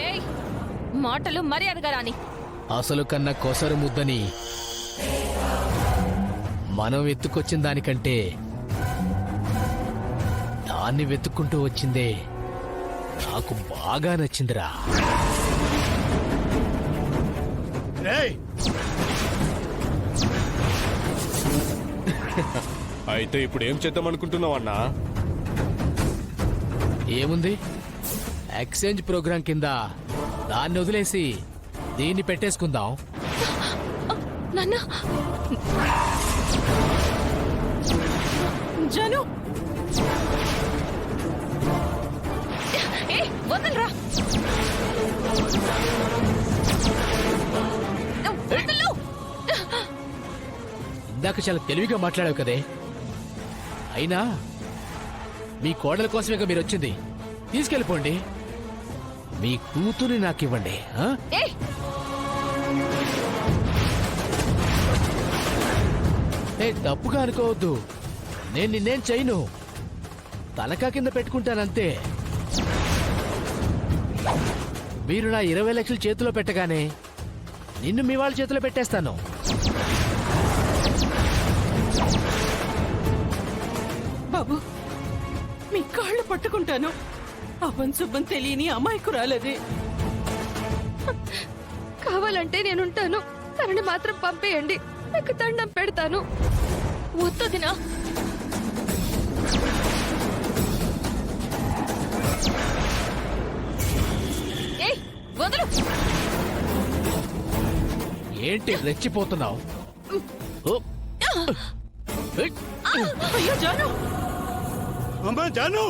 ఏయ్, మాటలు మర్యాదగా రాని. అసలు కన్నా కొసరు ముద్దని మనం వెతుక్కొచ్చిన దానికంటే దాన్ని వెతుక్కుంటూ వచ్చిందే నాకు బాగా నచ్చిందిరా. అయితే ఇప్పుడు ఏం చేద్దాం అనుకుంటున్నావు అన్నా? ఏముంది, ఎక్స్చేంజ్ ప్రోగ్రాం కింద దాన్ని వదిలేసి దీన్ని పెట్టేసుకుందాం. నాన్న, జాను, వదలరా. ఇందాక చాలా తెలివిగా మాట్లాడావు కదే. అయినా మీ కోడల కోసమేగా మీరు వచ్చింది. తీసుకెళ్ళిపోండి. మీ కూతుర్ని నాకివ్వండి. తప్పుగా అనుకోవద్దు. నేను నిన్నేం చేయను. తలకా కింద పెట్టుకుంటానంతే. మీరు నా 20 లక్షలు చేతిలో పెట్టగానే నిన్ను మీ వాళ్ళ చేతిలో పెట్టేస్తాను. బాబు, మీ కాళ్ళు పట్టుకుంటాను. అబ్బన్ శుభ్రం తెలియని అమాయకురాలది. కావాలంటే నేనుంటాను. తనని మాత్రం పంపేయండి. నాకు దండం పెడతాను. వద్దదినా. ఏయ్, వదలు. ఏంటి రెచ్చిపోతున్నావు? అయ్యో జాను, అమ్మా జాను,